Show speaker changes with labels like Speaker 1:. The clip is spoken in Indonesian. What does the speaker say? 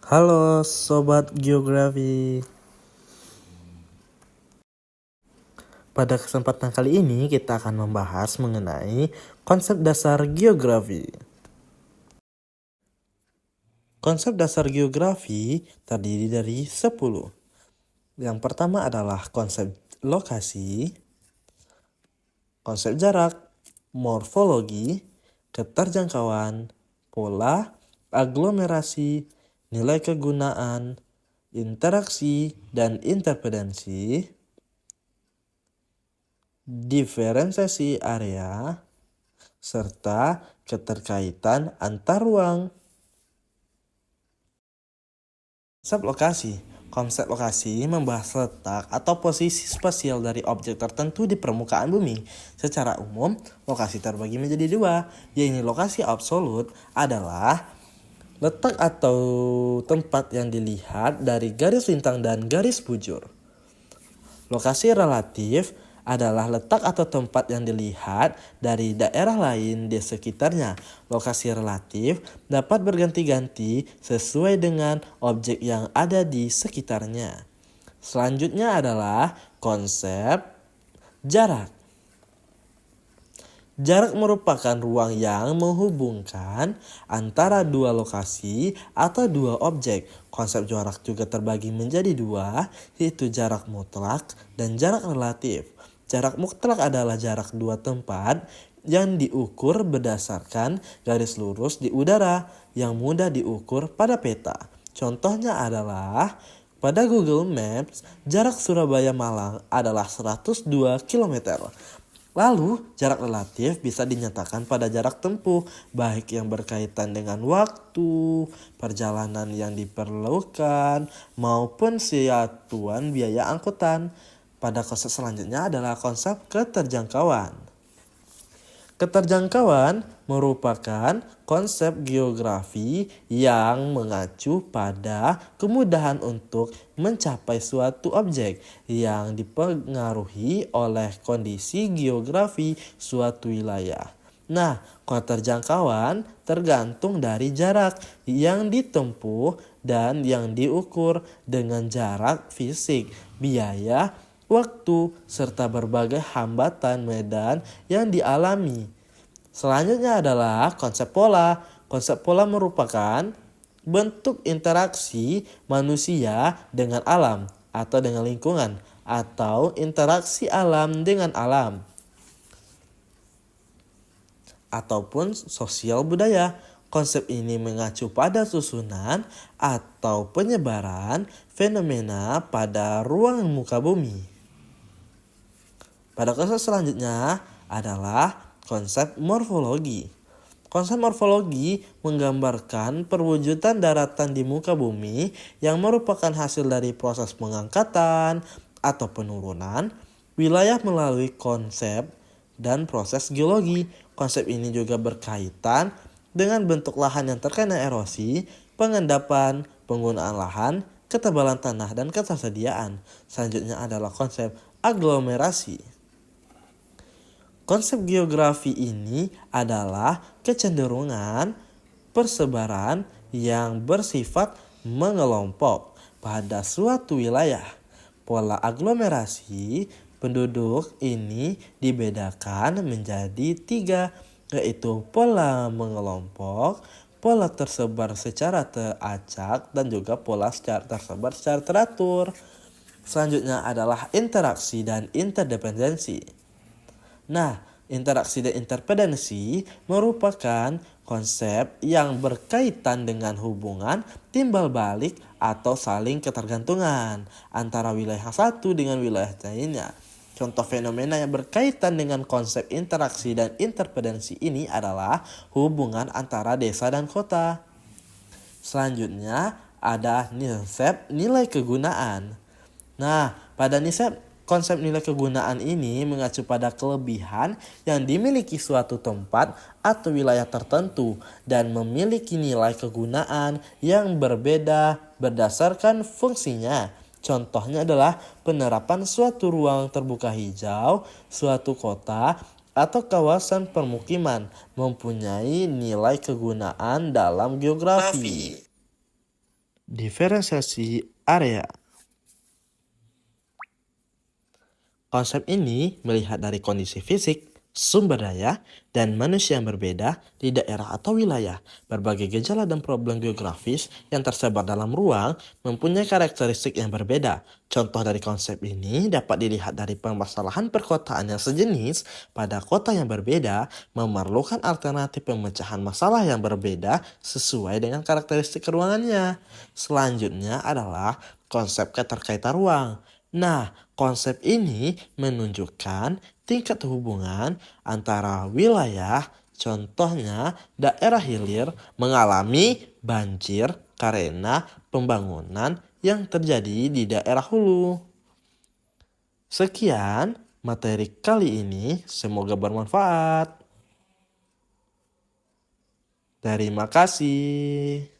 Speaker 1: Halo Sobat Geografi. Pada kesempatan kali ini kita akan membahas mengenai konsep dasar geografi. Konsep dasar geografi terdiri dari 10. Yang pertama adalah konsep lokasi, konsep jarak, morfologi, keterjangkauan, pola, aglomerasi, nilai kegunaan, interaksi dan interdependensi, diferensiasi area, serta keterkaitan antar ruang. Konsep lokasi membahas letak atau posisi spasial dari objek tertentu di permukaan bumi. Secara umum, lokasi terbagi menjadi dua, yaitu lokasi absolut adalah letak atau tempat yang dilihat dari garis lintang dan garis bujur. Lokasi relatif adalah letak atau tempat yang dilihat dari daerah lain di sekitarnya. Lokasi relatif dapat berganti-ganti sesuai dengan objek yang ada di sekitarnya. Selanjutnya adalah konsep jarak. Jarak merupakan ruang yang menghubungkan antara dua lokasi atau dua objek. Konsep jarak juga terbagi menjadi dua, yaitu jarak mutlak dan jarak relatif. Jarak mutlak adalah jarak dua tempat yang diukur berdasarkan garis lurus di udara yang mudah diukur pada peta. Contohnya adalah pada Google Maps, jarak Surabaya-Malang adalah 102 km. Lalu, jarak relatif bisa dinyatakan pada jarak tempuh, baik yang berkaitan dengan waktu, perjalanan yang diperlukan, maupun satuan biaya angkutan. Pada konsep selanjutnya adalah konsep keterjangkauan. Keterjangkauan merupakan konsep geografi yang mengacu pada kemudahan untuk mencapai suatu objek yang dipengaruhi oleh kondisi geografi suatu wilayah. Nah, keterjangkauan tergantung dari jarak yang ditempuh dan yang diukur dengan jarak fisik, biaya, waktu, serta berbagai hambatan medan yang dialami. Selanjutnya adalah konsep pola. Konsep pola merupakan bentuk interaksi manusia dengan alam atau dengan lingkungan, atau interaksi alam dengan alam, ataupun sosial budaya. Konsep ini mengacu pada susunan atau penyebaran fenomena pada ruang muka bumi. Pada konsep selanjutnya adalah konsep morfologi. Konsep morfologi menggambarkan perwujudan daratan di muka bumi yang merupakan hasil dari proses pengangkatan atau penurunan wilayah melalui konsep dan proses geologi. Konsep ini juga berkaitan dengan bentuk lahan yang terkena erosi, pengendapan, penggunaan lahan, ketebalan tanah, dan ketersediaan. Selanjutnya adalah konsep aglomerasi. Konsep geografi ini adalah kecenderungan persebaran yang bersifat mengelompok pada suatu wilayah. Pola aglomerasi penduduk ini dibedakan menjadi 3, yaitu pola mengelompok, pola tersebar secara teracak, dan juga pola tersebar secara teratur. Selanjutnya adalah interaksi dan interdependensi. Nah, interaksi dan interdependensi merupakan konsep yang berkaitan dengan hubungan timbal balik atau saling ketergantungan antara wilayah satu dengan wilayah lainnya. Contoh fenomena yang berkaitan dengan konsep interaksi dan interdependensi ini adalah hubungan antara desa dan kota. Selanjutnya ada konsep nilai kegunaan. Nah, pada konsep nilai kegunaan ini mengacu pada kelebihan yang dimiliki suatu tempat atau wilayah tertentu dan memiliki nilai kegunaan yang berbeda berdasarkan fungsinya. Contohnya adalah penerapan suatu ruang terbuka hijau, suatu kota, atau kawasan permukiman mempunyai nilai kegunaan dalam geografi. Diferensiasi area. Konsep ini melihat dari kondisi fisik, sumber daya, dan manusia yang berbeda di daerah atau wilayah. Berbagai gejala dan problem geografis yang tersebar dalam ruang mempunyai karakteristik yang berbeda. Contoh dari konsep ini dapat dilihat dari permasalahan perkotaan yang sejenis pada kota yang berbeda memerlukan alternatif pemecahan masalah yang berbeda sesuai dengan karakteristik ruangannya. Selanjutnya adalah konsep keterkaitan ruang. Nah, konsep ini menunjukkan tingkat hubungan antara wilayah, contohnya daerah hilir mengalami banjir karena pembangunan yang terjadi di daerah hulu. Sekian materi kali ini, semoga bermanfaat. Terima kasih.